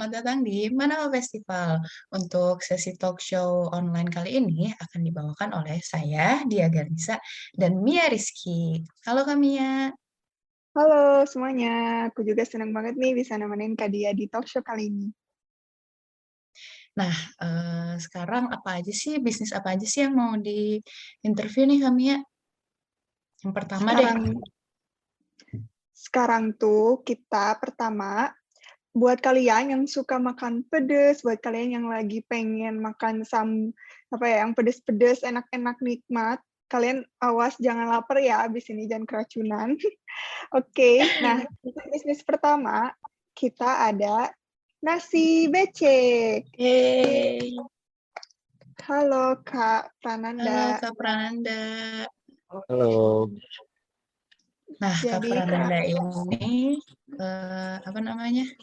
selamat datang di Manama Festival. Untuk sesi talk show online kali ini akan dibawakan oleh saya, Dia Garnisa, dan Mia Rizky. Halo Kak Mia. Halo semuanya, aku juga senang banget nih bisa nemenin Kak Dia di talk show kali ini. Nah, sekarang bisnis apa aja sih yang mau di interview nih Kak Mia? Yang pertama deh. Sekarang tuh kita pertama, buat kalian yang suka makan pedes, buat kalian yang lagi pengen makan yang pedes-pedes, enak-enak, nikmat, kalian awas jangan lapar ya abis ini, jangan keracunan. Oke, nah untuk bisnis pertama kita ada nasi becek. Yeay. Halo Kak Halo Prananda. Kak Prananda. Halo. Nah, Kak Jadi Prananda ini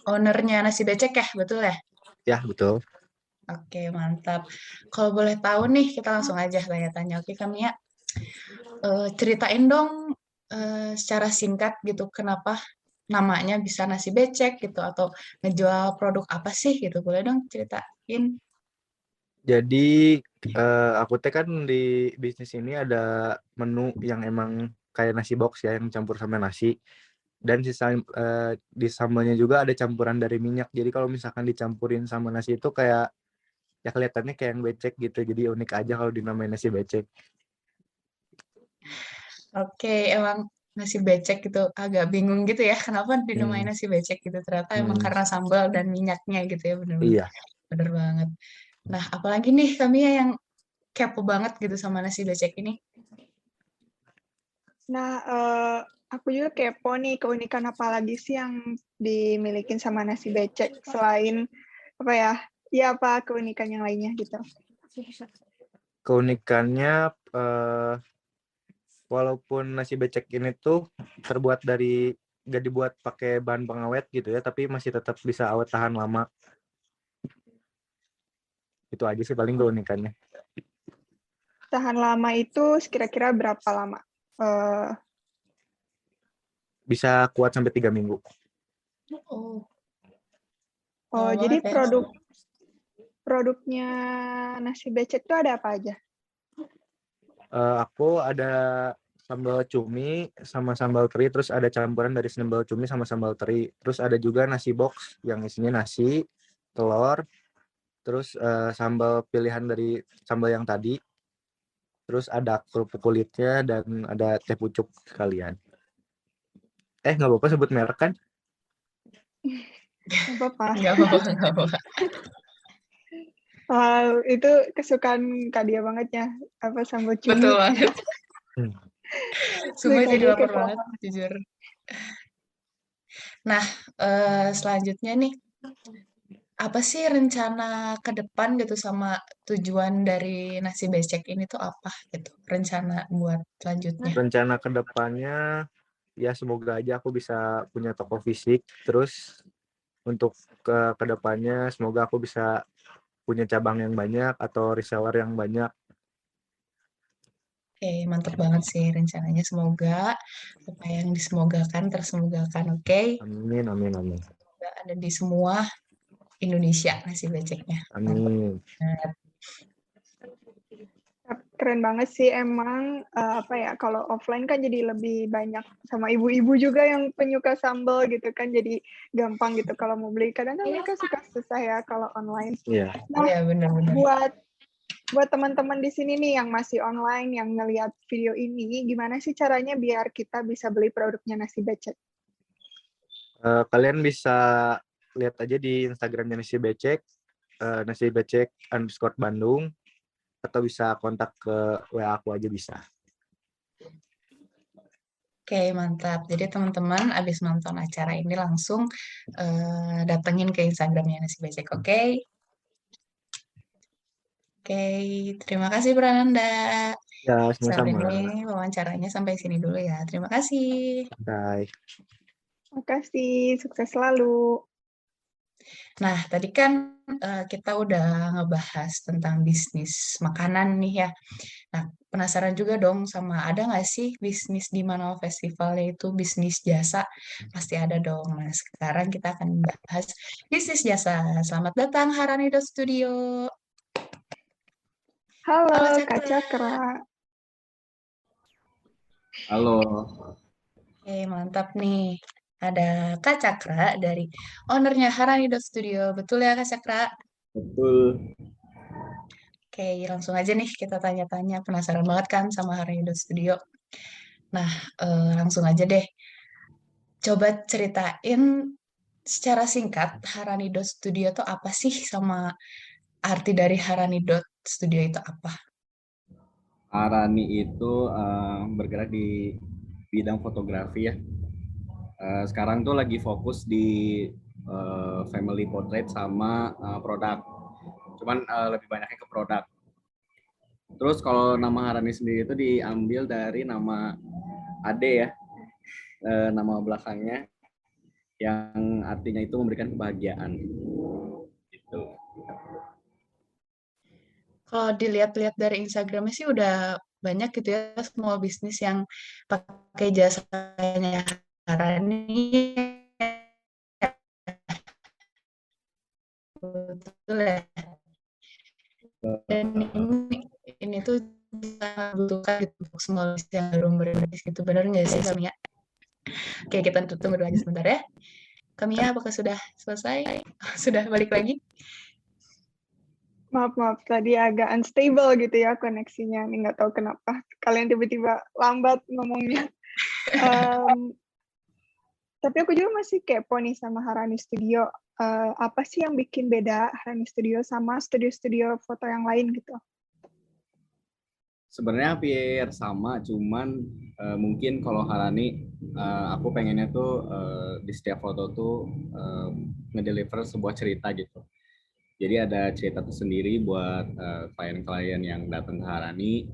ownernya nasi becek ya, betul ya? Ya, betul. Oke, mantap. Kalau boleh tahu nih, kita langsung aja tanya-tanya. Oke, Kak Mia, ceritain dong secara singkat gitu, kenapa namanya bisa nasi becek gitu, atau ngejual produk apa sih gitu. Boleh dong ceritain? Jadi aku teh kan di bisnis ini ada menu yang emang kayak nasi box ya, yang campur sama nasi. Dan di sambalnya juga ada campuran dari minyak. Jadi kalau misalkan dicampurin sama nasi itu kayak ya kelihatannya kayak yang becek gitu. Jadi unik aja kalau dinamain nasi becek. Oke, emang nasi becek gitu agak bingung gitu ya, kenapa dinamain Hmm, nasi becek gitu. Ternyata emang hmm, karena sambal dan minyaknya gitu ya, bener-bener. iya. Bener banget. Nah, apalagi nih kami yang kepo banget gitu sama nasi becek ini. Nah, aku juga kepo nih keunikan apa lagi sih yang dimilikin sama nasi becek selain apa keunikan yang lainnya gitu. Keunikannya walaupun nasi becek ini tuh gak dibuat pakai bahan pengawet gitu ya, tapi masih tetap bisa awet tahan lama. Itu aja sih paling keunikannya. Tahan lama itu kira-kira berapa lama? Bisa kuat sampai 3 minggu. Oh, lama Jadi banget ya. produknya nasi becek itu ada apa aja? Aku ada sambal cumi sama sambal teri, terus ada campuran dari sambal cumi sama sambal teri. Terus ada juga nasi box yang isinya nasi, telur, terus sambal pilihan dari sambal yang tadi. Terus ada kerupuk kulitnya dan ada teh pucuk sekalian. Nggak apa-apa sebut merek kan? Nggak apa-apa. Nggak apa-apa, nggak apa-apa. Itu kesukaan Kak Dia banget ya, sambal Betul cumi. banget. Sumpah Kak jadi Dia lapar kepo banget, jujur. Nah, selanjutnya nih, apa sih rencana ke depan gitu sama tujuan dari nasi becek ini tuh apa gitu? Rencana buat selanjutnya. Rencana kedepannya ya semoga aja aku bisa punya toko fisik. Terus untuk kedepannya semoga aku bisa punya cabang yang banyak atau reseller yang banyak. Oke, mantap banget sih rencananya. Semoga apa yang disemogakan tersemogakan. Oke, Amin, amin, amin. semoga ada di semua Indonesia nasi beceknya. Mantap Amin. banget. Keren banget sih emang kalau offline kan jadi lebih banyak sama ibu-ibu juga yang penyuka sambal gitu kan, jadi gampang gitu kalau mau beli. Kadang kan mereka suka susah ya kalau online. Iya. Nah, Iya, benar-benar. buat teman-teman di sini nih yang masih online yang ngelihat video ini, gimana sih caranya biar kita bisa beli produknya nasi becek? Kalian bisa lihat aja di Instagramnya nasi becek, _Bandung, atau bisa kontak ke WA aku aja bisa. Oke, mantap. Jadi teman-teman abis nonton acara ini langsung datengin ke Instagramnya nasi becek. Oke? Oke, terima kasih Prananda. Ya, Saat sama-sama. ini wawancaranya sampai sini dulu ya. Terima kasih. Bye. Makasih, sukses selalu. Nah, tadi kan kita udah ngebahas tentang bisnis makanan nih ya. Nah, penasaran juga dong sama ada nggak sih bisnis di Manol Festival yaitu bisnis jasa? Pasti ada dong. Nah, sekarang kita akan bahas bisnis jasa. Selamat datang Haranido Studio. Halo Halo Kak Cakra. Cakra. Halo, Oke, mantap nih. Ada Kak Cakra dari ownernya Haranido Studio. Betul ya Kak Cakra? betul. Oke, langsung aja nih kita tanya-tanya. Penasaran banget kan sama Haranido Studio. Nah, langsung aja deh. Coba ceritain secara singkat Haranido Studio itu apa sih sama arti dari Haranido Studio itu apa? Arani itu bergerak di bidang fotografi ya. Sekarang tuh lagi fokus di family portrait sama produk. Cuman lebih banyaknya ke produk. Terus kalau nama Harani sendiri itu diambil dari nama Ade ya, nama belakangnya yang artinya itu memberikan kebahagiaan. Gitu. Kalau dilihat-lihat dari Instagramnya sih udah banyak gitu ya semua bisnis yang pakai jasanya Harani. Betul ya. Dan ini tuh sangat dibutuhkan gitu untuk semua bisnis yang baru merintis gitu. Benar nggak sih Kamia? Oke, kita tunggu dulu aja sebentar ya. Kamia, apakah sudah selesai? Sudah balik lagi? Maaf, tadi agak unstable gitu ya koneksinya. Ini nggak tahu kenapa. Kalian tiba-tiba lambat ngomongnya. Tapi aku juga masih kepo nih sama Harani Studio. Apa sih yang bikin beda Harani Studio sama studio-studio foto yang lain gitu? Sebenarnya hampir sama, cuman mungkin kalau Harani, aku pengennya tuh di setiap foto tuh ngedeliver sebuah cerita gitu. Jadi ada cerita tersendiri buat klien-klien yang datang ke Harani.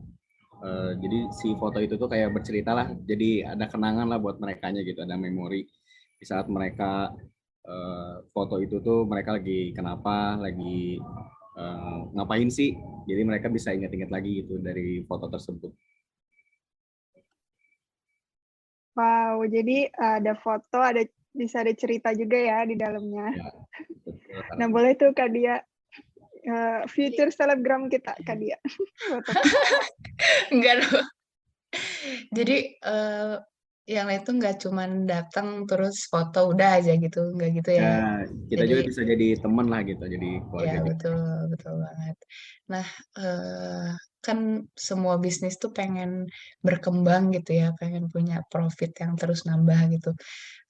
Jadi si foto itu tuh kayak bercerita lah. Jadi ada kenangan lah buat merekanya gitu, ada memori di saat mereka foto itu tuh mereka lagi kenapa, lagi ngapain sih. Jadi mereka bisa ingat-ingat lagi gitu dari foto tersebut. Wow, jadi ada foto, bisa ada cerita juga ya di dalamnya. Ya, betul. Nah, boleh tuh Kak Dia, future selebgram kita Kak Dia. Enggak loh. Jadi yang lain tuh nggak cuman datang terus foto udah aja gitu, nggak gitu ya. Ya, kita Jadi juga bisa jadi teman lah gitu, jadi keluarga ya juga. betul banget. Nah, kan semua bisnis tuh pengen berkembang gitu ya, pengen punya profit yang terus nambah gitu.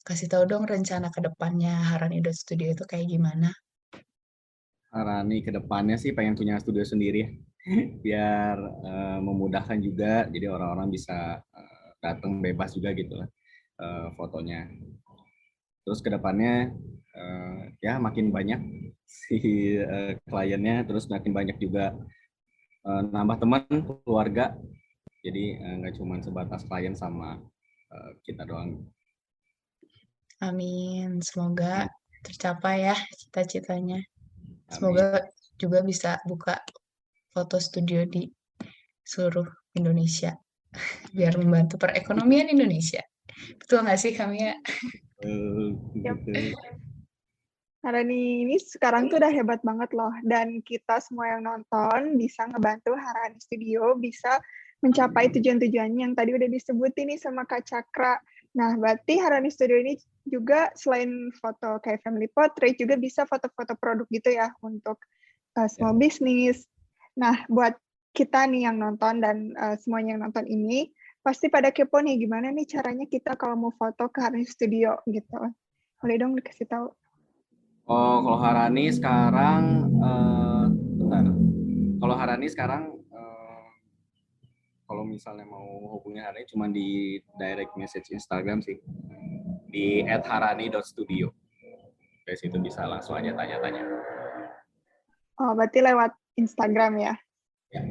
Kasih tahu dong rencana ke depannya Haranido Studio itu kayak gimana? Harani ke depannya sih pengen punya studio sendiri biar memudahkan juga, jadi orang-orang bisa datang bebas juga gitu lah fotonya. Terus ke depannya ya makin banyak si kliennya, terus makin banyak juga nambah teman keluarga, jadi nggak cuma sebatas klien sama kita doang. Amin, semoga tercapai ya cita-citanya. Amin. Semoga juga bisa buka foto studio di seluruh Indonesia biar membantu perekonomian Indonesia. Betul nggak sih kami ya? Gitu. Harani ini sekarang tuh udah hebat banget loh, dan kita semua yang nonton bisa ngebantu Harani Studio bisa mencapai tujuan-tujuannya yang tadi udah disebutin nih sama Kak Cakra. Nah, berarti Harani Studio ini juga selain foto kayak family portrait, juga bisa foto-foto produk gitu ya untuk small business. Nah, buat kita nih yang nonton dan semuanya yang nonton ini, pasti pada kepo nih gimana nih caranya kita kalau mau foto ke Harani Studio gitu. Boleh dong dikasih tahu. Oh, kalau Harani sekarang, bentar. Kalau Harani sekarang, kalau misalnya mau hubungi Harani cuma di direct message Instagram sih, di @harani.studio. Dari situ bisa langsung aja tanya-tanya. Oh, berarti lewat Instagram ya? Ya.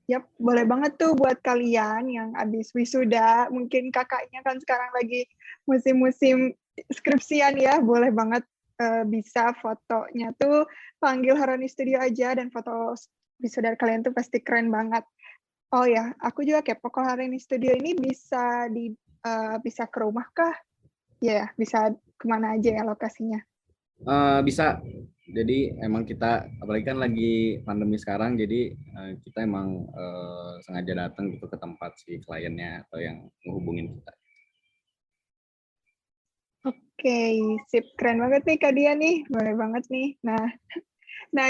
Yap, boleh banget tuh buat kalian yang habis wisuda, mungkin kakaknya kan sekarang lagi musim-musim skripsian ya, boleh banget bisa fotonya tuh panggil Harani Studio aja, dan foto wisuda kalian tuh pasti keren banget. Oh ya, aku juga kepo, kalau Harani Studio ini bisa ke rumah kah? Ya, bisa kemana aja ya lokasinya? Bisa. Jadi emang kita, apalagi kan lagi pandemi sekarang, jadi kita emang sengaja datang gitu ke tempat si kliennya atau yang menghubungin kita. Oke, sip. Keren banget nih Kak Dia nih. Boleh banget nih. Nah,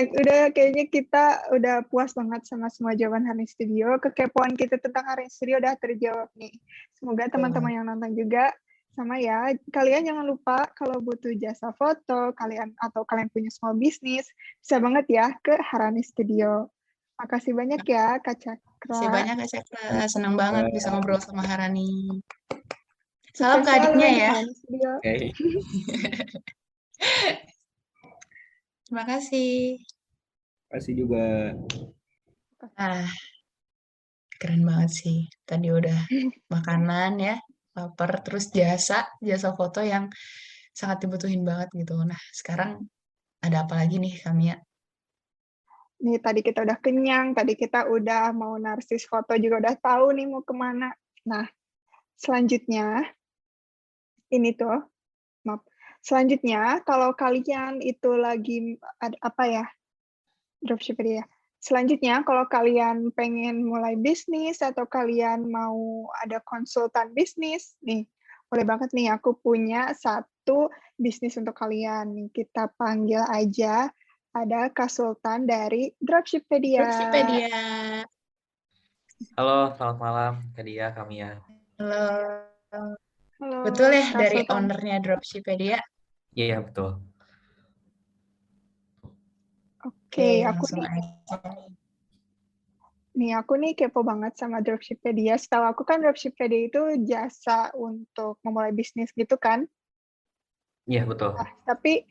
udah kayaknya kita udah puas banget sama semua jawaban Harani Studio. Kekepoan kita tentang Harani Studio udah terjawab nih. Semoga teman-teman yang nonton juga sama ya. Kalian jangan lupa kalau butuh jasa foto, kalian punya small business, bisa banget ya ke Harani Studio. Makasih banyak ya Kak Makasih Cakra. banyak Kak Cakra, senang banget bisa ngobrol sama Harani. Salam Sukses ke selalu adiknya untuk ya. Harani Studio. Oke. Terima kasih. Kasih juga. Ah, keren banget sih. Tadi udah makanan ya, lapar, terus jasa foto yang sangat dibutuhin banget gitu. Nah, sekarang ada apa lagi nih kami ya? Nih tadi kita udah kenyang, tadi kita udah mau narsis foto juga udah tahu nih mau kemana. Nah, selanjutnya ini tuh, maaf. Selanjutnya kalau kalian itu lagi apa ya? Dropshipper ya. Selanjutnya kalau kalian pengen mulai bisnis atau kalian mau ada konsultan bisnis, nih boleh banget nih aku punya satu bisnis untuk kalian. Nih kita panggil aja, ada konsultan dari Dropshippedia. Dropshipedia. Halo, selamat malam Kak Dia, kami ya. Halo. Halo, Betul ya dari konsultan. ownernya Dropshipedia? Iya, betul. Oke, aku langsung nih, aja. aku nih kepo banget sama Dropshippedia. Setahu aku kan Dropshippedia itu jasa untuk memulai bisnis gitu kan? Iya, betul. Nah, tapi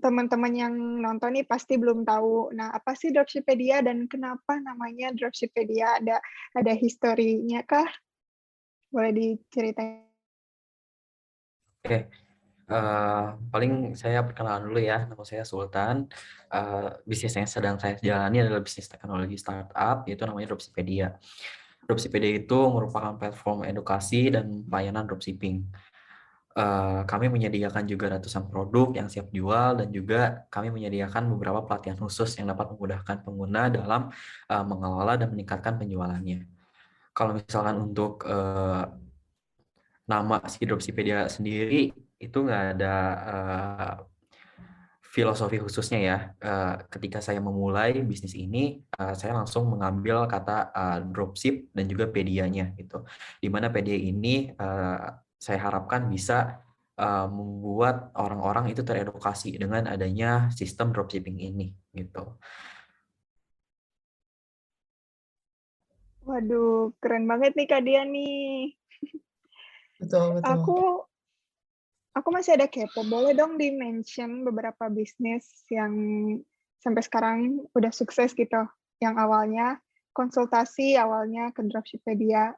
teman-teman yang nonton nih pasti belum tahu. Nah, apa sih Dropshippedia dan kenapa namanya Dropshippedia? Ada historinya kah? Boleh diceritain? Oke, paling saya perkenalan dulu ya. Nama saya Sultan. Bisnis yang sedang saya jalani adalah bisnis teknologi startup, yaitu namanya Dropshipedia. Dropshipedia itu merupakan platform edukasi dan pelayanan dropshipping. Kami menyediakan juga ratusan produk yang siap jual dan juga kami menyediakan beberapa pelatihan khusus yang dapat memudahkan pengguna dalam mengelola dan meningkatkan penjualannya. Kalau misalkan untuk nama si Dropshipedia sendiri itu nggak ada filosofi khususnya ya. Ketika saya memulai bisnis ini, saya langsung mengambil kata dropship dan juga pedianya gitu. Di mana pedia ini saya harapkan bisa membuat orang-orang itu teredukasi dengan adanya sistem dropshipping ini gitu. Waduh, keren banget nih Kak Dia nih. Betul. Aku masih ada kepo. Boleh dong di-mention beberapa bisnis yang sampai sekarang udah sukses gitu. Yang awalnya konsultasi, awalnya ke Dropshippedia.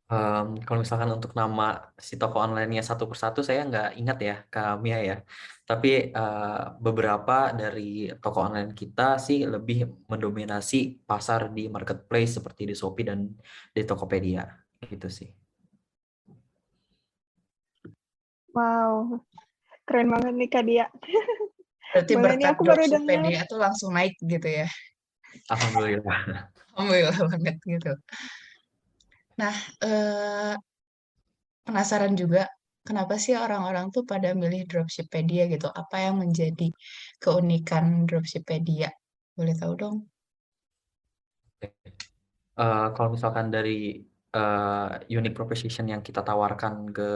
Kalau misalkan untuk nama si toko online-nya satu persatu saya nggak ingat ya Kak Mia ya. Tapi beberapa dari toko online kita sih lebih mendominasi pasar di marketplace seperti di Shopee dan di Tokopedia gitu sih. Wow, keren banget nih Kak Dia. Berarti Boleh nih, berkat aku baru dengar. Dropshipedia tuh langsung naik gitu ya. Alhamdulillah. Alhamdulillah banget gitu. Nah, penasaran juga kenapa sih orang-orang tuh pada milih Dropshipedia gitu? Apa yang menjadi keunikan Dropshipedia? Boleh tahu dong? Kalau misalkan dari unique proposition yang kita tawarkan ke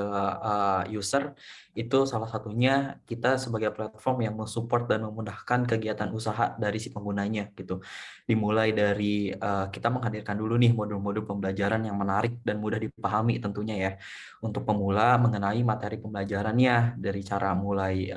user, itu salah satunya kita sebagai platform yang mensupport dan memudahkan kegiatan usaha dari si penggunanya gitu. Dimulai dari kita menghadirkan dulu nih modul-modul pembelajaran yang menarik dan mudah dipahami tentunya ya untuk pemula mengenai materi pembelajarannya dari cara mulai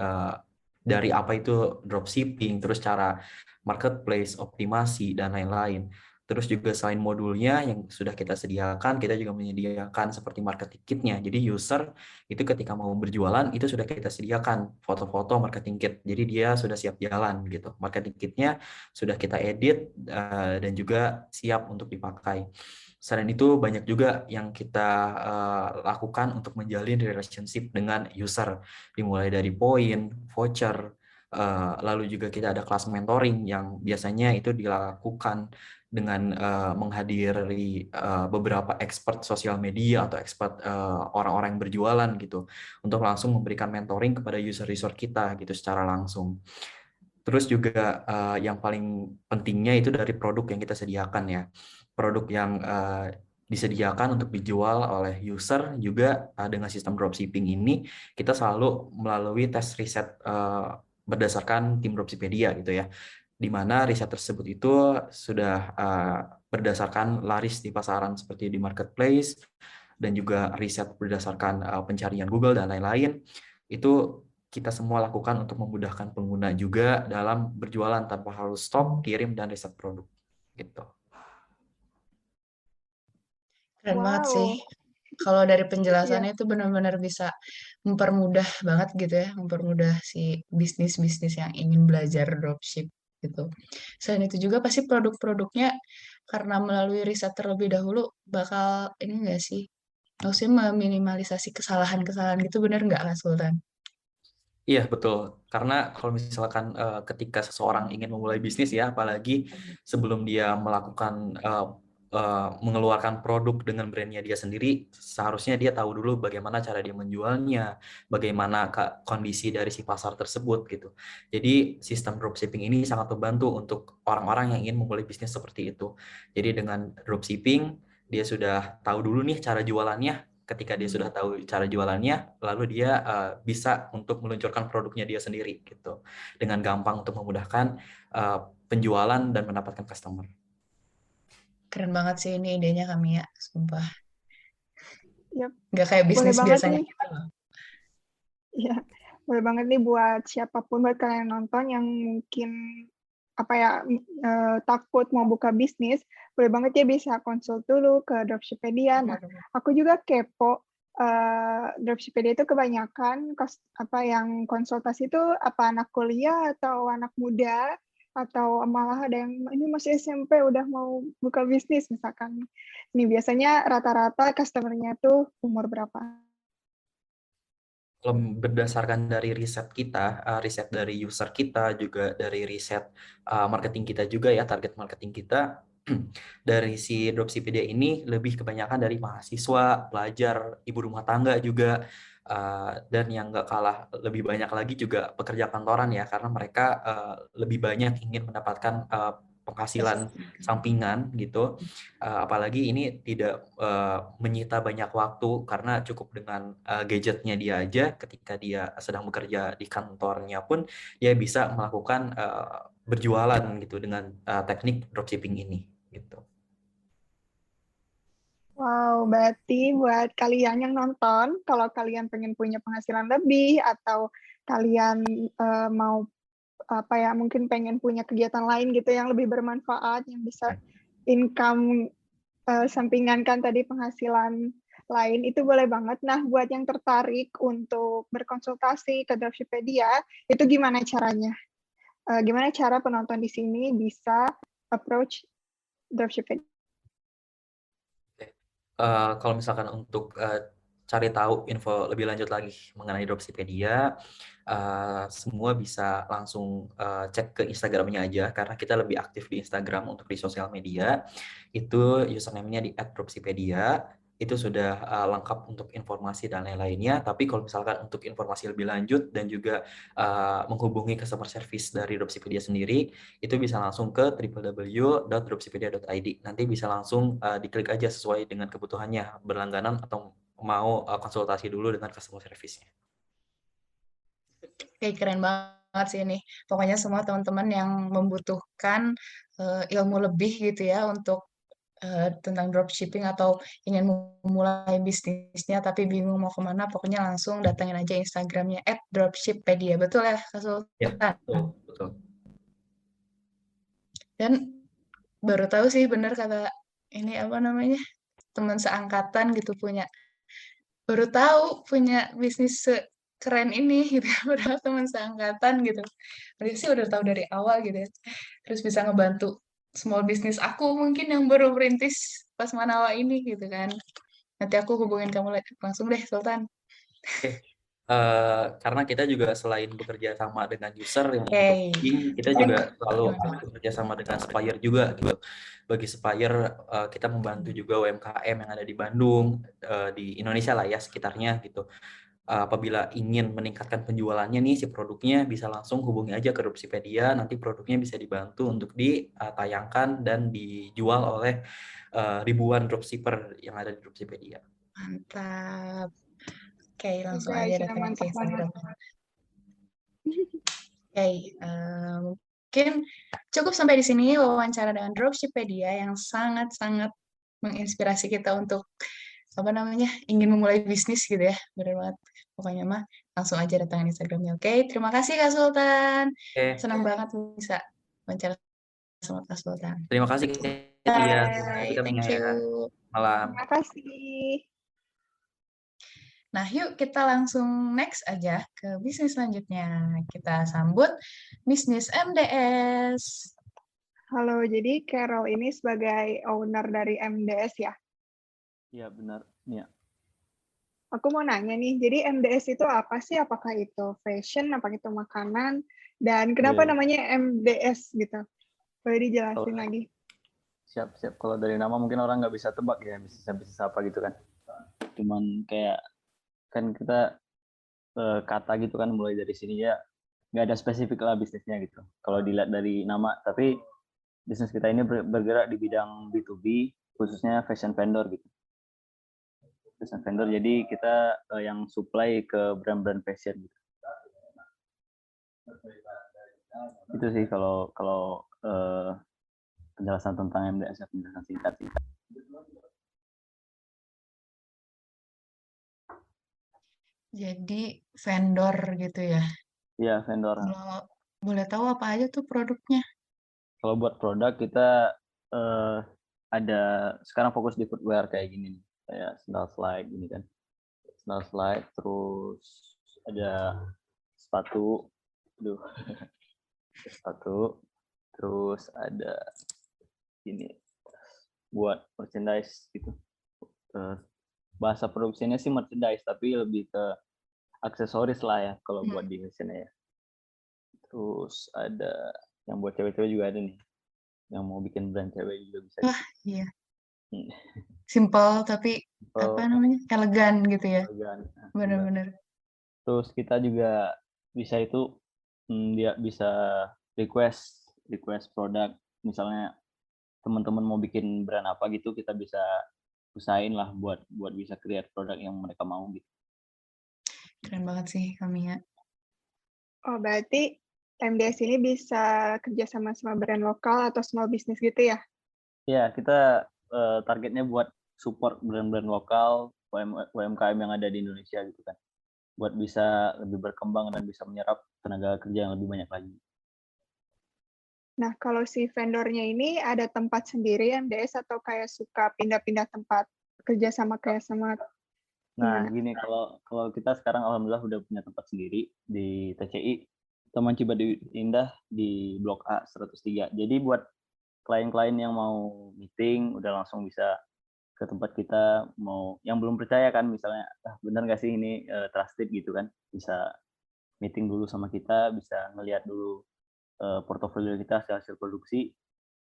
dari apa itu dropshipping, terus cara marketplace, optimasi dan lain-lain. Terus juga selain modulnya yang sudah kita sediakan, kita juga menyediakan seperti marketing kit-nya. Jadi user itu ketika mau berjualan itu sudah kita sediakan foto-foto marketing kit. Jadi dia sudah siap jalan gitu. Marketing kit-nya sudah kita edit dan juga siap untuk dipakai. Selain itu banyak juga yang kita lakukan untuk menjalin relationship dengan user, dimulai dari poin, voucher, lalu juga kita ada kelas mentoring yang biasanya itu dilakukan dengan menghadiri beberapa expert sosial media atau expert orang-orang yang berjualan gitu untuk langsung memberikan mentoring kepada user-user kita gitu secara langsung. Terus juga yang paling pentingnya itu dari produk yang kita sediakan ya. Produk yang disediakan untuk dijual oleh user juga dengan sistem dropshipping ini kita selalu melalui tes riset berdasarkan tim Dropshipedia gitu ya. Di mana riset tersebut itu sudah berdasarkan laris di pasaran seperti di marketplace dan juga riset berdasarkan pencarian Google dan lain-lain. Itu kita semua lakukan untuk memudahkan pengguna juga dalam berjualan tanpa harus stop, kirim, dan riset produk. Gitu. Keren banget sih. Kalau dari penjelasannya itu benar-benar bisa mempermudah banget gitu ya, mempermudah si bisnis-bisnis yang ingin belajar dropship gitu. Selain itu juga pasti produk-produknya karena melalui riset terlebih dahulu bakal ini enggak sih? Maksudnya meminimalisasi kesalahan-kesalahan gitu, benar nggak Kak Sultan? Iya, betul. Karena kalau misalkan ketika seseorang ingin memulai bisnis ya, apalagi sebelum dia melakukan mengeluarkan produk dengan brandnya dia sendiri, seharusnya dia tahu dulu bagaimana cara dia menjualnya, bagaimana kondisi dari si pasar tersebut gitu. Jadi sistem dropshipping ini sangat membantu untuk orang-orang yang ingin memulai bisnis seperti itu. Jadi dengan dropshipping, dia sudah tahu dulu nih cara jualannya. Ketika dia sudah tahu cara jualannya, lalu dia bisa untuk meluncurkan produknya dia sendiri gitu, dengan gampang untuk memudahkan penjualan dan mendapatkan customer. Keren banget sih ini idenya kami ya, sumpah. Yap. Nggak kayak Boleh bisnis banget biasanya nih. gitu loh. Iya, boleh banget nih buat siapapun, buat kalian yang nonton yang mungkin takut mau buka bisnis, boleh banget ya bisa konsul dulu ke Dropshipedia. Nah, aku juga kepo, Dropshipedia itu kebanyakan yang konsultasi itu apa anak kuliah atau anak muda, atau malah ada yang ini masih SMP udah mau buka bisnis misalkan. Ini biasanya rata-rata customer-nya tuh umur berapa? Berdasarkan dari riset kita, riset dari user kita, juga dari riset marketing kita juga ya, target marketing kita, dari si Dropshipedia ini lebih kebanyakan dari mahasiswa, pelajar, ibu rumah tangga juga, dan yang nggak kalah lebih banyak lagi juga pekerja kantoran ya, karena mereka lebih banyak ingin mendapatkan penghasilan sampingan gitu, apalagi ini tidak menyita banyak waktu karena cukup dengan gadgetnya dia aja. Ketika dia sedang bekerja di kantornya pun dia bisa melakukan berjualan gitu dengan teknik dropshipping ini gitu. Wow, berarti buat kalian yang nonton, kalau kalian pengen punya penghasilan lebih atau kalian mau mungkin pengen punya kegiatan lain gitu yang lebih bermanfaat, yang bisa income sampingan kan tadi penghasilan lain, itu boleh banget. Nah, buat yang tertarik untuk berkonsultasi ke Dropshipedia, itu gimana caranya? Gimana cara penonton di sini bisa approach Dropshipedia? Kalau misalkan untuk cari tahu info lebih lanjut lagi mengenai Dropshipedia, semua bisa langsung cek ke Instagramnya aja, karena kita lebih aktif di Instagram untuk di sosial media. Itu username-nya di @dropshipedia. Itu sudah lengkap untuk informasi dan lain-lainnya. Tapi kalau misalkan untuk informasi lebih lanjut dan juga menghubungi customer service dari Dropshipedia sendiri, itu bisa langsung ke www.dropshipedia.id. Nanti bisa langsung diklik aja sesuai dengan kebutuhannya, berlangganan atau mau konsultasi dulu dengan customer service-nya. Oke, keren banget sih ini. Pokoknya semua teman-teman yang membutuhkan ilmu lebih gitu ya untuk tentang dropshipping atau ingin memulai bisnisnya tapi bingung mau kemana, pokoknya langsung datengin aja Instagramnya @dropshipedia. Betul ya, Kak Sultan? Ya, betul. Dan baru tahu sih bener kata ini apa namanya teman seangkatan gitu baru tahu punya bisnis keren ini gitu ya, padahal teman seangkatan gitu. Berarti sih udah tahu dari awal gitu ya. Terus bisa ngebantu small business aku mungkin yang baru merintis pas Manawa ini gitu kan. Nanti aku hubungin kamu langsung deh, Sultan. Oke. Karena kita juga selain bekerja sama dengan user yang untuk Oke. booking, kita juga selalu bekerja sama dengan supplier juga gitu. Bagi supplier, kita membantu juga UMKM yang ada di Bandung, di Indonesia lah ya sekitarnya gitu. Apabila ingin meningkatkan penjualannya nih si produknya, bisa langsung hubungi aja ke Dropsipedia, nanti produknya bisa dibantu untuk ditayangkan dan dijual oleh ribuan dropshipper yang ada di Dropsipedia. Mantap. Oke, langsung Guys, aja sudah datangin ke mantap banget. Instagram. Oke, mungkin cukup sampai di sini wawancara dengan Dropshipedia yang sangat-sangat menginspirasi kita untuk apa namanya ingin memulai bisnis gitu ya. Benar banget. Pokoknya mah langsung aja datangin Instagramnya. Oke, terima kasih Kak Sultan. Oke, Senang banget bisa wawancara sama Kak Sultan. terima kasih ya. Bye, Kita thank ya. you. Malam. Terima kasih. Nah, yuk kita langsung next aja ke bisnis selanjutnya. Kita sambut bisnis MDS. Halo, jadi Carol ini sebagai owner dari MDS ya. Iya benar. Iya. Aku mau nanya nih, jadi MDS itu apa sih? Apakah itu fashion, apakah itu makanan, dan kenapa Iya. namanya MDS gitu? Boleh dijelasin Oh. lagi? Siap. Kalau dari nama mungkin orang nggak bisa tebak ya bisnis apa gitu kan. Cuman kayak kan kita kata gitu kan mulai dari sini ya nggak ada spesifik lah bisnisnya gitu. Kalau dilihat dari nama, tapi bisnis kita ini bergerak di bidang B2B, khususnya fashion vendor gitu. Fashion vendor, jadi kita yang supply ke brand-brand fashion gitu. Itu sih kalau penjelasan tentang MDS, penjelasan singkat. Jadi vendor gitu ya. Iya, vendor. Kalau boleh tahu apa aja tuh produknya? Kalau buat produk kita ada sekarang fokus di footwear kayak gini nih. Kayak sandal slide gini kan. Sandal slide, terus ada sepatu. Aduh. Sepatu. Terus ada ini buat merchandise gitu. Bahasa produksinya sih merchandise, tapi lebih ke aksesoris lah ya kalau buat di fashion ya. Terus ada yang buat cewek-cewek juga ada nih. Yang mau bikin brand cewek juga bisa. Wah, iya. Simple tapi apa namanya? Elegan gitu ya. Elegan. Benar-benar. Terus kita juga bisa itu dia bisa request produk, misalnya teman-teman mau bikin brand apa gitu, kita bisa usahain lah buat bisa create produk yang mereka mau gitu. Keren banget sih kami ya. Oh, berarti MDS ini bisa kerja sama brand lokal atau small business gitu ya? Ya, kita targetnya buat support brand-brand lokal, UMKM yang ada di Indonesia gitu kan. Buat bisa lebih berkembang dan bisa menyerap tenaga kerja yang lebih banyak lagi. Nah, kalau si vendornya ini ada tempat sendiri MDS atau kayak suka pindah-pindah tempat kerja sama kayak sama? Nah, gini, kalau kita sekarang alhamdulillah udah punya tempat sendiri di TCI, Taman Cibaduyut Indah di Blok A 103. Jadi buat klien-klien yang mau meeting udah langsung bisa ke tempat kita, mau yang belum percaya kan misalnya bener nggak sih ini trusted gitu kan, bisa meeting dulu sama kita, bisa ngelihat dulu portofolio kita hasil produksi.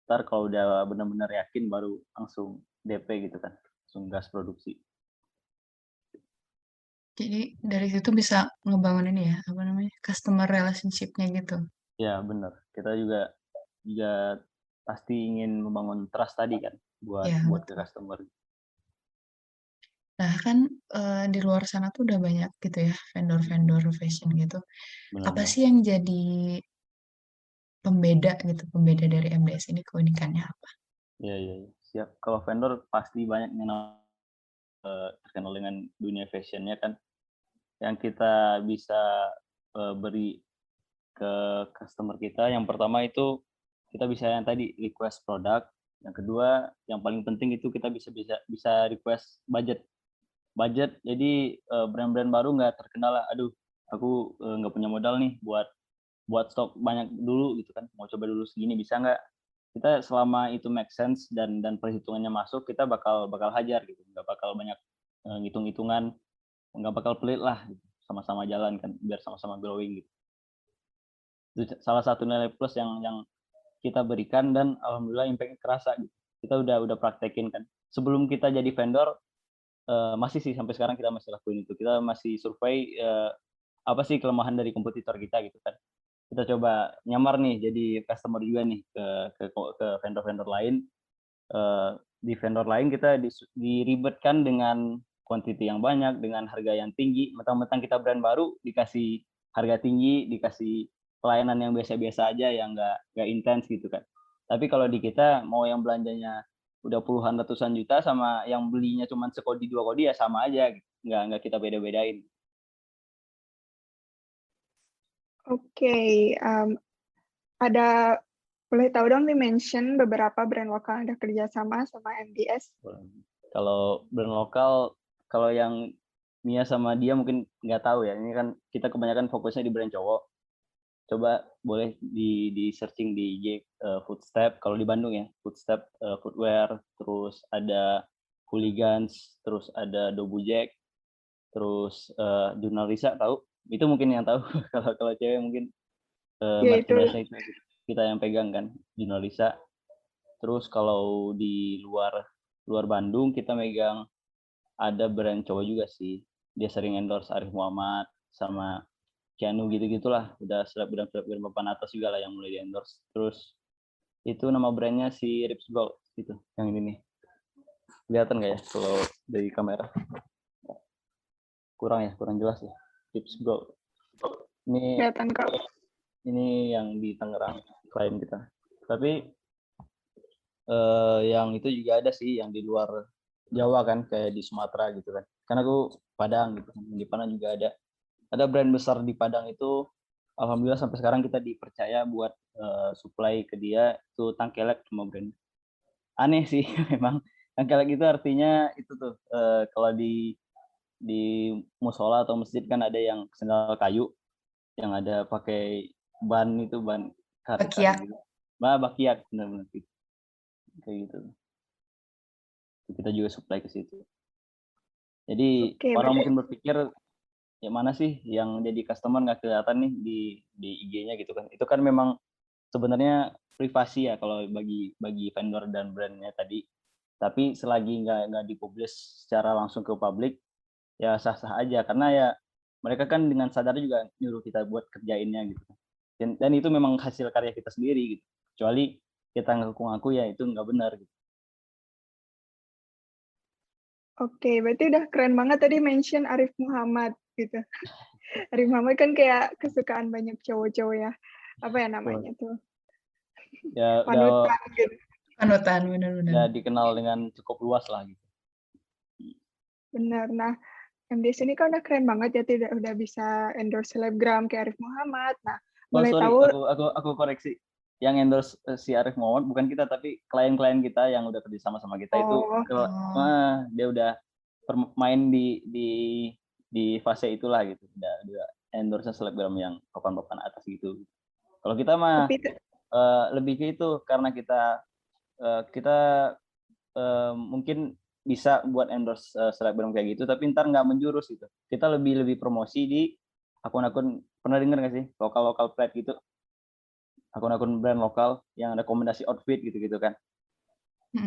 Ntar kalau udah benar-benar yakin baru langsung DP gitu kan, langsung gas produksi. Jadi dari situ bisa ngebangun ini ya, apa namanya? Customer relationship-nya gitu. Ya, benar. Kita juga pasti ingin membangun trust tadi kan buat Ya, ke betul. customer. Nah, kan di luar sana tuh udah banyak gitu ya, vendor-vendor fashion gitu. Apa Benar. sih yang jadi pembeda dari MDS ini, keunikannya apa? Iya. Siap. Kalau vendor pasti banyak yang terkenal dengan dunia fashionnya kan, yang kita bisa beri ke customer kita. Yang pertama itu kita bisa yang tadi request produk, Yang kedua, yang paling penting itu kita bisa request budget. Jadi brand-brand baru nggak terkendala. Aduh, aku nggak punya modal nih buat stok banyak dulu gitu kan. Mau coba dulu segini bisa nggak? Kita selama itu make sense dan perhitungannya masuk, kita bakal hajar gitu. Nggak bakal banyak ngitung-hitungan, nggak bakal pelit lah gitu. Sama-sama jalan kan, biar sama-sama growing gitu. Itu salah satu nilai plus yang kita berikan dan alhamdulillah impact-nya kerasa gitu. Kita udah praktekin kan. Sebelum kita jadi vendor, masih sih sampai sekarang kita masih lakuin itu. Kita masih survei apa sih kelemahan dari kompetitor kita gitu kan. Kita coba nyamar nih jadi customer juga nih ke vendor-vendor lain. Di vendor lain kita diribetkan dengan quantity yang banyak, dengan harga yang tinggi. Mentang-mentang kita brand baru dikasih harga tinggi, dikasih pelayanan yang biasa-biasa aja, yang nggak intens gitu kan. Tapi kalau di kita mau yang belanjanya udah puluhan ratusan juta sama yang belinya cuma sekodi 2 kodi ya sama aja, nggak kita beda-bedain. Oke, ada boleh tahu dong mention beberapa brand lokal yang ada kerjasama sama MDS? Kalau brand lokal, kalau yang Mia sama dia mungkin nggak tahu ya. Ini kan kita kebanyakan fokusnya di brand cowok. Coba boleh di searching di IG Footstep. Kalau di Bandung ya, Footstep Footwear, terus ada Hooligans, terus ada Dobujek, terus Jurnalisa tahu? Itu mungkin yang tahu. Kalau cewek mungkin Ya, itu. merchandise itu kita yang pegang kan, Jurnalisa. Terus kalau di luar Bandung kita megang ada brand cowok juga sih. Dia sering endorse Arif Muhammad sama Keanu gitu-gitulah. Udah selebgram papan atas juga lah yang mulai di endorse. Terus itu nama brandnya si Rips Gold gitu, yang ini nih. Kelihatan nggak ya kalau dari kamera? Kurang jelas ya. Rips Gold. Ini Kelihatan kok. ini yang di Tangerang klien kita. Tapi yang itu juga ada sih yang di luar Jawa kan, kayak di Sumatera gitu kan. Karena aku Padang gitu, di Padang juga ada brand besar di Padang itu. Alhamdulillah sampai sekarang kita dipercaya buat supply ke dia itu Tangkelek sama brand. Aneh sih memang. Tangkelek itu artinya itu tuh kalau di musola atau masjid kan ada yang sendal kayu yang ada pakai ban karet Bakiak. gitu. Bakiak benar-benar gitu. Kayak gitu. Kita juga supply ke situ. Jadi Oke, orang mungkin berpikir ya mana sih yang jadi customer nggak kelihatan nih di IG-nya gitu kan. Itu kan memang sebenarnya privasi ya kalau bagi vendor dan brandnya tadi. Tapi selagi nggak dipublish secara langsung ke publik, ya sah-sah aja. Karena ya mereka kan dengan sadar juga nyuruh kita buat kerjainnya gitu. Dan itu memang hasil karya kita sendiri gitu. Kecuali kita ngaku-ngaku ya itu nggak benar gitu. Oke, berarti udah keren banget tadi mention Arif Muhammad gitu. Arif Muhammad kan kayak kesukaan banyak cowok-cowok ya. Apa ya namanya tuh? Ya Panutan gitu. Panutan, benar-benar. udah dikenal dengan cukup luas lah gitu. Benar. Nah, MDS ini kan udah keren banget ya, tidak udah bisa endorse selebgram kayak Arif Muhammad. Nah, boleh Sorry, tahu aku koreksi. Yang endorse si Arif Muhammad bukan kita, tapi klien-klien kita yang udah kerja sama kita itu dia udah main di fase itulah gitu. Udah endorse selebgram yang papan-papan atas gitu. Kalau kita mah lebih ke itu karena kita mungkin bisa buat endorse selebgram kayak gitu, tapi ntar nggak menjurus gitu. Kita lebih promosi di akun-akun, pernah denger nggak sih lokal pride gitu, akun-akun brand lokal yang ada rekomendasi outfit gitu kan.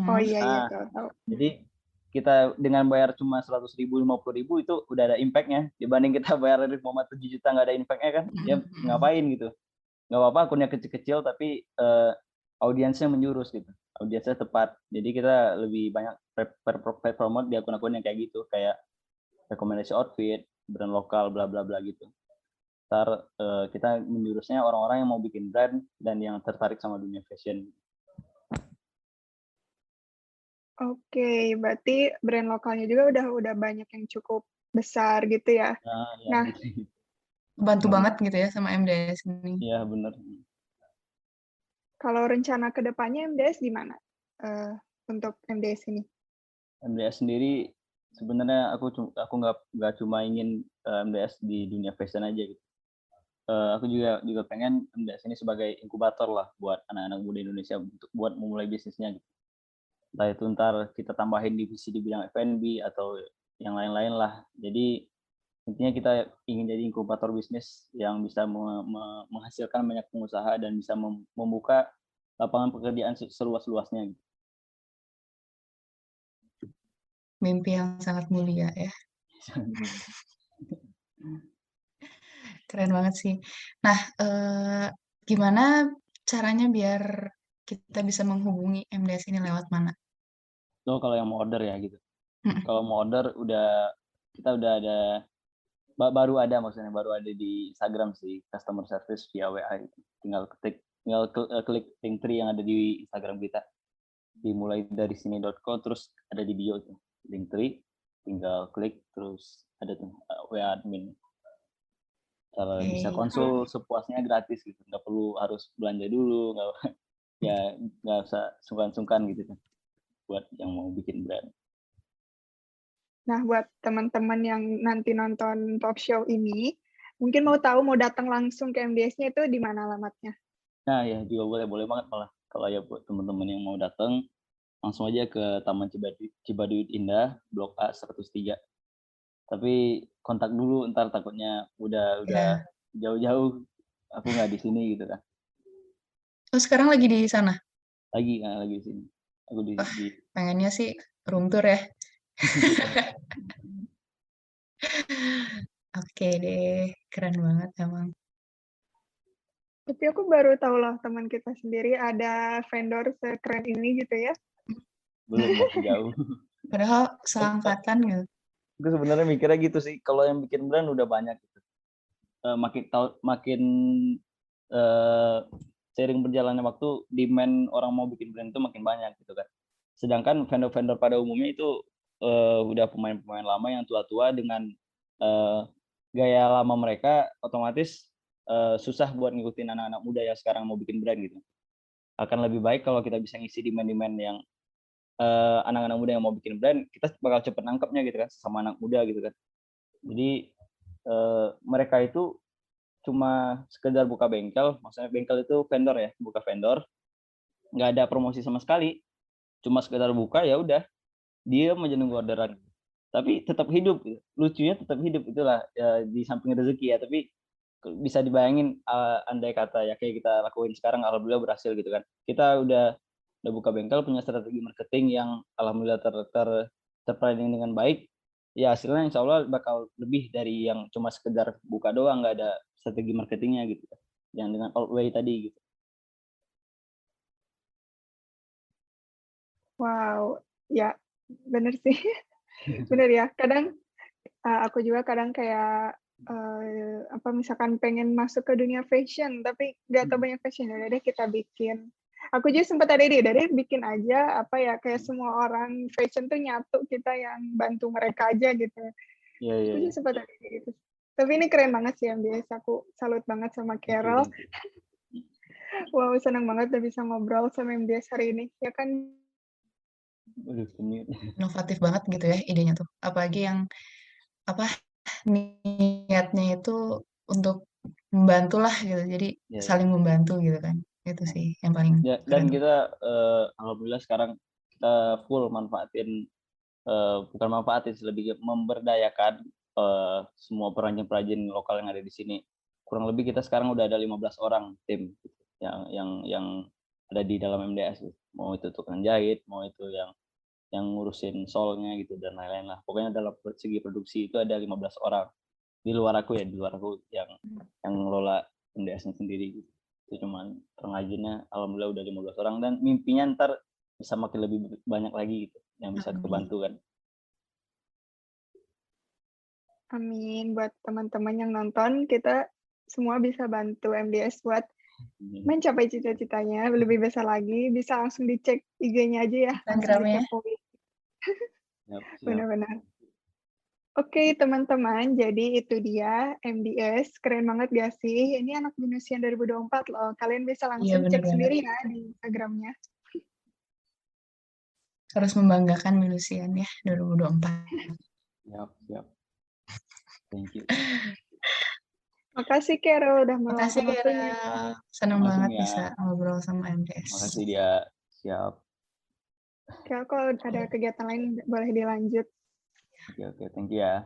Oh iya tahu. Jadi kita dengan bayar cuma 100.000, 50.000 itu udah ada impact-nya dibanding kita bayar Arif Muhammad 7 juta nggak ada impact-nya kan. Ya ngapain gitu. Nggak apa-apa akunnya kecil-kecil tapi audiensnya menjurus gitu. Audiensnya tepat. Jadi kita lebih banyak promote di akun-akun yang kayak gitu, kayak rekomendasi outfit, brand lokal, bla bla bla gitu. Ntar kita menjurusnya orang-orang yang mau bikin brand dan yang tertarik sama dunia fashion. Oke, berarti brand lokalnya juga udah banyak yang cukup besar gitu ya. Nah, gitu. Bantu banget gitu ya sama MDS ini. Iya benar. Kalau rencana ke depannya MDS gimana? untuk MDS ini? MDS sendiri sebenarnya aku nggak cuma ingin MDS di dunia fashion aja gitu. Aku juga pengen MDS ini sebagai inkubator lah buat anak-anak muda Indonesia buat memulai bisnisnya gitu. Entah itu ntar kita tambahin divisi di bidang F&B atau yang lain-lain lah. Jadi intinya kita ingin jadi inkubator bisnis yang bisa menghasilkan banyak pengusaha dan bisa membuka lapangan pekerjaan seluas-luasnya. Mimpi yang sangat mulia ya. Keren banget sih. Nah, gimana caranya biar kita bisa menghubungi MDS ini lewat mana? So kalau yang mau order ya gitu. Mm-mm. Kalau mau order kita udah ada baru ada di Instagram sih, customer service via WA gitu. Tinggal klik link tree yang ada di Instagram kita. Dimulai dari sini.co terus ada di bio tuh link tree, tinggal klik terus ada tuh WA admin. Kalau bisa konsul sepuasnya gratis gitu, nggak perlu harus belanja dulu, nggak usah sungkan-sungkan gitu kan buat yang mau bikin brand. Nah, buat teman-teman yang nanti nonton talk show ini, mungkin mau tahu mau datang langsung ke MDS-nya itu di mana alamatnya? Nah ya juga boleh banget malah kalau ya buat teman-teman yang mau datang langsung aja ke Taman Cibaduyut Indah, Blok A 103. Tapi kontak dulu, ntar takutnya udah Ya. jauh-jauh, aku nggak di sini gitu kan. Oh, sekarang lagi di sana? Lagi di sini. Aku di Pengennya sih room tour ya. Oke deh, keren banget emang. Tapi aku baru tahu loh teman kita sendiri ada vendor sekeren ini gitu ya. belum masih jauh. Padahal seangkatan gitu. Aku sebenarnya mikirnya gitu sih, kalau yang bikin brand udah banyak gitu. Makin seiring berjalannya waktu, demand orang mau bikin brand itu makin banyak gitu kan. Sedangkan vendor-vendor pada umumnya itu udah pemain-pemain lama yang tua-tua dengan gaya lama mereka, otomatis susah buat ngikutin anak-anak muda yang sekarang mau bikin brand gitu. Akan lebih baik kalau kita bisa ngisi demand-demand yang anak-anak muda yang mau bikin brand, kita bakal cepet nangkepnya gitu kan, sama anak muda gitu kan. Jadi mereka itu cuma sekedar buka bengkel, maksudnya bengkel itu vendor ya, buka vendor, nggak ada promosi sama sekali, cuma sekedar buka ya udah, dia aja nunggu orderan. Tapi tetap hidup, lucunya tetap hidup itulah ya, di samping rezeki ya, tapi bisa dibayangin andai kata ya kayak kita lakuin sekarang, alhamdulillah berhasil gitu kan. Kita udah buka bengkel, punya strategi marketing yang alhamdulillah terplanning dengan baik. Ya hasilnya insya Allah bakal lebih dari yang cuma sekedar buka doang, nggak ada strategi marketingnya gitu. Yang dengan old way tadi gitu. Wow, ya bener sih. Bener ya, kadang aku juga kadang kayak misalkan pengen masuk ke dunia fashion tapi nggak tahu banyak fashion, udah deh kita bikin. Aku juga sempat ada ide, dari bikin aja kayak semua orang fashion tuh nyatu, kita yang bantu mereka aja gitu. Aku juga sempat ada ide gitu. Tapi ini keren banget sih MDS, aku salut banget sama Carol. Wow, senang banget udah bisa ngobrol sama MDS hari ini. Ya kan? Inovatif banget gitu ya idenya tuh. Apalagi yang niatnya itu untuk membantu lah gitu. Jadi saling membantu gitu kan. Itu sih yang paling ya, keren. dan kita alhamdulillah sekarang kita full manfaatin, bukan manfaatin, lebih memberdayakan semua perajin-perajin lokal yang ada di sini. Kurang lebih kita sekarang udah ada 15 orang tim yang ada di dalam MDS. Mau itu tukang jahit, mau itu yang ngurusin solnya gitu dan lain-lain lah. Pokoknya dalam segi produksi itu ada 15 orang. Di luar aku yang ngelola MDS-nya sendiri gitu. Itu cuman pengrajinnya alhamdulillah udah 15 orang, dan mimpinya ntar bisa makin lebih banyak lagi gitu yang bisa kebantu kan. Amin. Buat teman-teman yang nonton, kita semua bisa bantu MDS buat mencapai cita-citanya lebih besar lagi. Bisa langsung dicek IG-nya aja ya, langsung dikepoin. Benar-benar. Oke teman-teman, jadi itu dia MDS. Keren banget gak sih? Ini anak Binus-ian 2024 loh. Kalian bisa langsung cek sendiri ya di Instagram-nya. harus membanggakan Milusian ya 2024. Siap, siap. Thank you. Makasih Kero udah Makasih meluangkan Kira, waktunya. senang Langsung banget ya. bisa ngobrol sama MDS. Makasih dia. Siap. Kero kalau ada kegiatan lain boleh dilanjut. Oke, thank you ya.